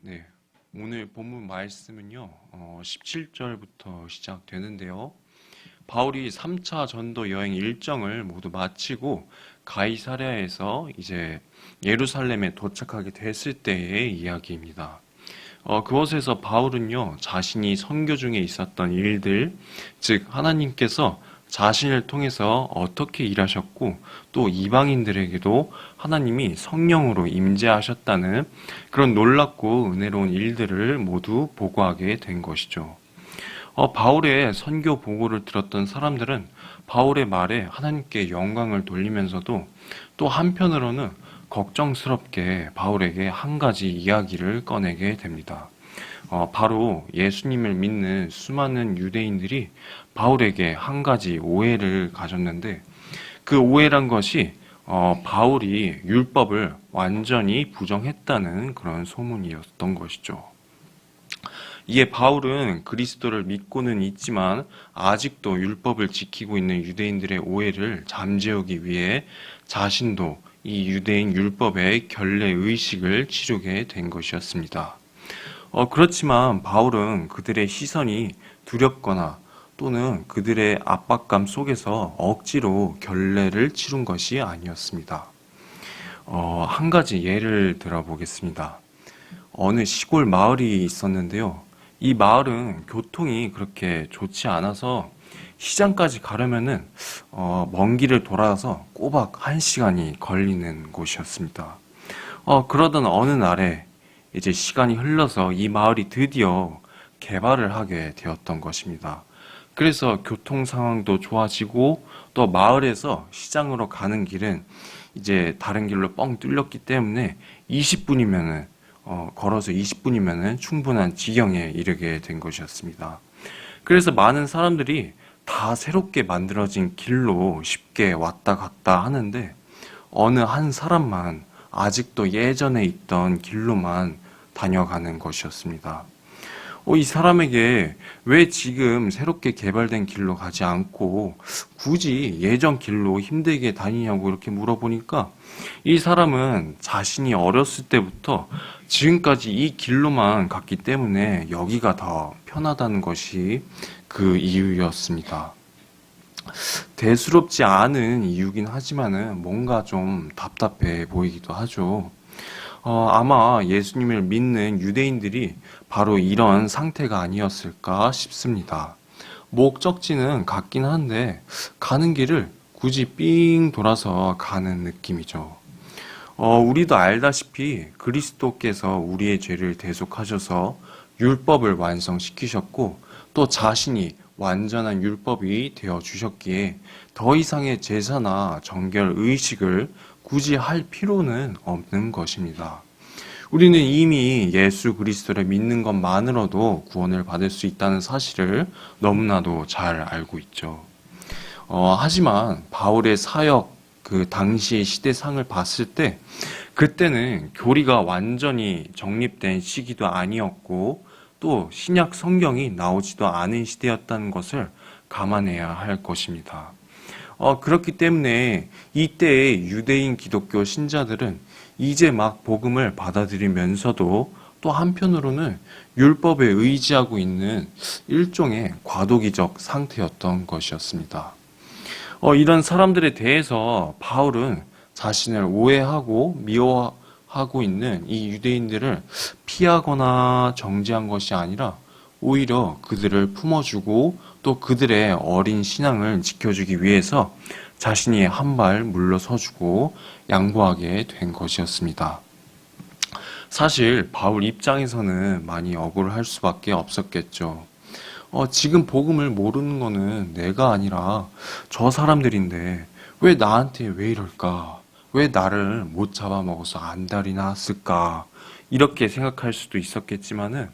네, 오늘 본문 말씀은요, 17절부터 시작되는데요. 바울이 3차 전도 여행 일정을 모두 마치고 가이사랴에서 이제 예루살렘에 도착하게 됐을 때의 이야기입니다. 그곳에서 바울은요, 자신이 선교 중에 있었던 일들, 즉, 하나님께서 자신을 통해서 어떻게 일하셨고, 또 이방인들에게도 하나님이 성령으로 임재하셨다는 그런 놀랍고 은혜로운 일들을 모두 보고하게 된 것이죠. 바울의 선교 보고를 들었던 사람들은 바울의 말에 하나님께 영광을 돌리면서도 또 한편으로는 걱정스럽게 바울에게 한 가지 이야기를 꺼내게 됩니다. 바로 예수님을 믿는 수많은 유대인들이 바울에게 한 가지 오해를 가졌는데 그 오해란 것이 바울이 율법을 완전히 부정했다는 그런 소문이었던 것이죠. 이에 바울은 그리스도를 믿고는 있지만 아직도 율법을 지키고 있는 유대인들의 오해를 잠재우기 위해 자신도 이 유대인 율법의 결례 의식을 치르게 된 것이었습니다. 그렇지만 바울은 그들의 시선이 두렵거나 또는 그들의 압박감 속에서 억지로 결례를 치룬 것이 아니었습니다. 한 가지 예를 들어보겠습니다. 어느 시골 마을이 있었는데요. 이 마을은 교통이 그렇게 좋지 않아서 시장까지 가려면은 먼 길을 돌아서 꼬박 1시간이 걸리는 곳이었습니다. 그러던 어느 날에 이제 시간이 흘러서 이 마을이 드디어 개발을 하게 되었던 것입니다. 그래서 교통 상황도 좋아지고 또 마을에서 시장으로 가는 길은 이제 다른 길로 뻥 뚫렸기 때문에 20분이면은 걸어서 20분이면은 충분한 지경에 이르게 된 것이었습니다. 그래서 많은 사람들이 다 새롭게 만들어진 길로 쉽게 왔다 갔다 하는데 어느 한 사람만 아직도 예전에 있던 길로만 다녀가는 것이었습니다. 이 사람에게 왜 지금 새롭게 개발된 길로 가지 않고 굳이 예전 길로 힘들게 다니냐고 이렇게 물어보니까 이 사람은 자신이 어렸을 때부터 지금까지 이 길로만 갔기 때문에 여기가 더 편하다는 것이 그 이유였습니다. 대수롭지 않은 이유긴 하지만은 뭔가 좀 답답해 보이기도 하죠. 아마 예수님을 믿는 유대인들이 바로 이런 상태가 아니었을까 싶습니다. 목적지는 같긴 한데 가는 길을 굳이 삥 돌아서 가는 느낌이죠. 우리도 알다시피 그리스도께서 우리의 죄를 대속하셔서 율법을 완성시키셨고 또 자신이 완전한 율법이 되어 주셨기에 더 이상의 제사나 정결 의식을 굳이 할 필요는 없는 것입니다. 우리는 이미 예수 그리스도를 믿는 것만으로도 구원을 받을 수 있다는 사실을 너무나도 잘 알고 있죠. 하지만 바울의 사역 그 당시의 시대상을 봤을 때 그때는 교리가 완전히 정립된 시기도 아니었고 또 신약 성경이 나오지도 않은 시대였다는 것을 감안해야 할 것입니다. 그렇기 때문에 이때의 유대인 기독교 신자들은 이제 막 복음을 받아들이면서도 또 한편으로는 율법에 의지하고 있는 일종의 과도기적 상태였던 것이었습니다. 이런 사람들에 대해서 바울은 자신을 오해하고 미워하고 있는 이 유대인들을 피하거나 정죄한 것이 아니라 오히려 그들을 품어주고 또 그들의 어린 신앙을 지켜주기 위해서 자신이 한 발 물러서주고 양보하게 된 것이었습니다. 사실 바울 입장에서는 많이 억울할 수밖에 없었겠죠. 지금 복음을 모르는 거는 내가 아니라 저 사람들인데 왜 나한테 왜 이럴까? 왜 나를 못 잡아먹어서 안달이 났을까? 이렇게 생각할 수도 있었겠지만은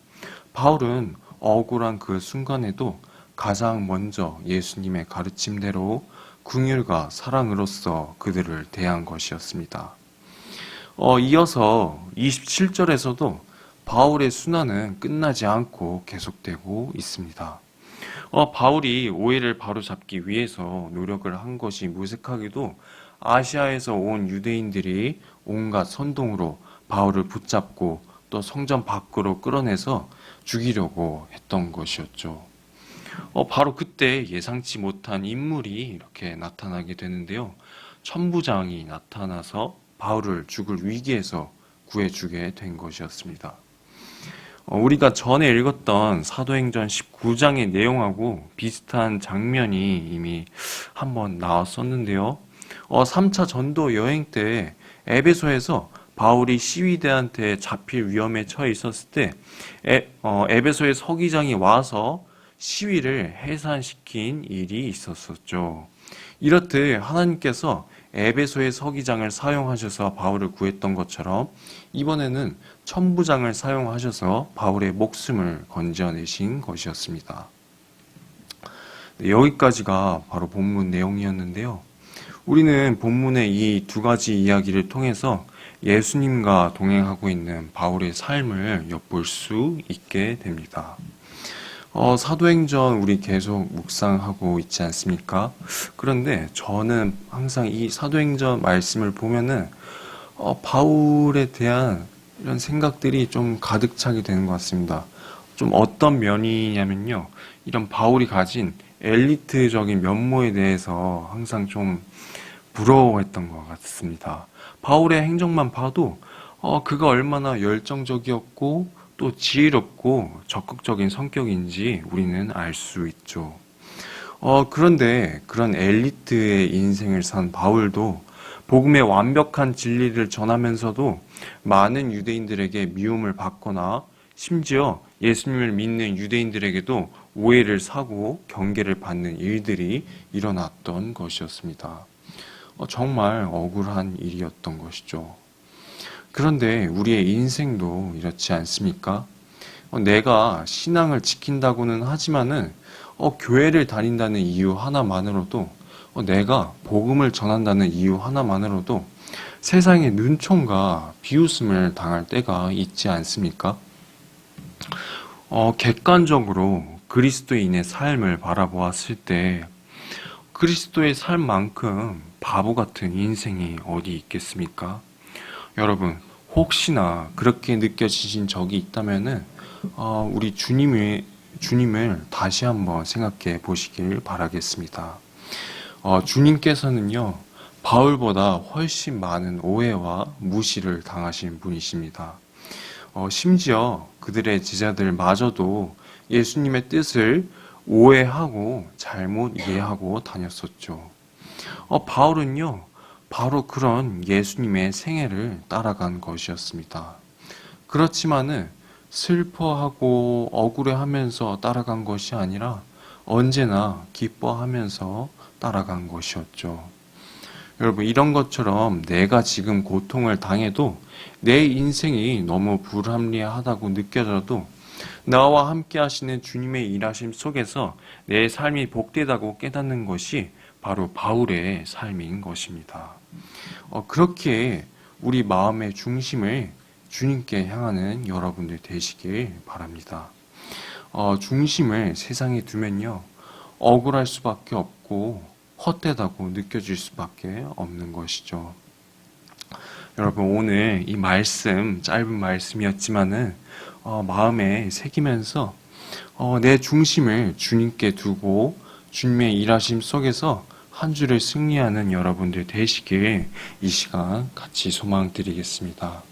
바울은 억울한 그 순간에도 가장 먼저 예수님의 가르침대로 긍휼과 사랑으로서 그들을 대한 것이었습니다. 이어서 27절에서도 바울의 순환은 끝나지 않고 계속되고 있습니다. 바울이 오해를 바로잡기 위해서 노력을 한 것이 무색하게도 아시아에서 온 유대인들이 온갖 선동으로 바울을 붙잡고 또 성전 밖으로 끌어내서 죽이려고 했던 것이었죠. 바로 그때 예상치 못한 인물이 이렇게 나타나게 되는데요. 천부장이 나타나서 바울을 죽을 위기에서 구해주게 된 것이었습니다. 우리가 전에 읽었던 사도행전 19장의 내용하고 비슷한 장면이 이미 한번 나왔었는데요. 3차 전도 여행 때 에베소에서 바울이 시위대한테 잡힐 위험에 처해 있었을 때 에베소의 서기장이 와서 시위를 해산시킨 일이 있었었죠. 이렇듯 하나님께서 에베소의 서기장을 사용하셔서 바울을 구했던 것처럼 이번에는 천부장을 사용하셔서 바울의 목숨을 건져내신 것이었습니다. 네, 여기까지가 바로 본문 내용이었는데요. 우리는 본문의 이 두 가지 이야기를 통해서 예수님과 동행하고 있는 바울의 삶을 엿볼 수 있게 됩니다. 사도행전 우리 계속 묵상하고 있지 않습니까? 그런데 저는 항상 이 사도행전 말씀을 보면은 바울에 대한 이런 생각들이 좀 가득 차게 되는 것 같습니다. 좀 어떤 면이냐면요. 이런 바울이 가진 엘리트적인 면모에 대해서 항상 좀 부러워했던 것 같습니다. 바울의 행적만 봐도 그가 얼마나 열정적이었고 또 지혜롭고 적극적인 성격인지 우리는 알 수 있죠. 그런데 그런 엘리트의 인생을 산 바울도 복음의 완벽한 진리를 전하면서도 많은 유대인들에게 미움을 받거나 심지어 예수님을 믿는 유대인들에게도 오해를 사고 경계를 받는 일들이 일어났던 것이었습니다. 정말 억울한 일이었던 것이죠. 그런데 우리의 인생도 이렇지 않습니까? 내가 신앙을 지킨다고는 하지만은 교회를 다닌다는 이유 하나만으로도 내가 복음을 전한다는 이유 하나만으로도 세상의 눈총과 비웃음을 당할 때가 있지 않습니까? 객관적으로 그리스도인의 삶을 바라보았을 때 그리스도의 삶만큼 바보 같은 인생이 어디 있겠습니까? 여러분, 혹시나 그렇게 느껴지신 적이 있다면은 우리 주님을 다시 한번 생각해 보시길 바라겠습니다. 주님께서는요, 바울보다 훨씬 많은 오해와 무시를 당하신 분이십니다. 심지어 그들의 제자들마저도 예수님의 뜻을 오해하고 잘못 이해하고 다녔었죠. 바울은요, 바로 그런 예수님의 생애를 따라간 것이었습니다. 그렇지만은 슬퍼하고 억울해하면서 따라간 것이 아니라 언제나 기뻐하면서 따라간 것이었죠. 여러분, 이런 것처럼 내가 지금 고통을 당해도 내 인생이 너무 불합리하다고 느껴져도 나와 함께 하시는 주님의 일하심 속에서 내 삶이 복되다고 깨닫는 것이 바로 바울의 삶인 것입니다. 그렇게 우리 마음의 중심을 주님께 향하는 여러분들 되시길 바랍니다. 중심을 세상에 두면요, 억울할 수밖에 없고 헛되다고 느껴질 수밖에 없는 것이죠. 여러분, 오늘 이 말씀, 짧은 말씀이었지만은 마음에 새기면서 내 중심을 주님께 두고 주님의 일하심 속에서 한 주를 승리하는 여러분들 되시길 이 시간 같이 소망드리겠습니다.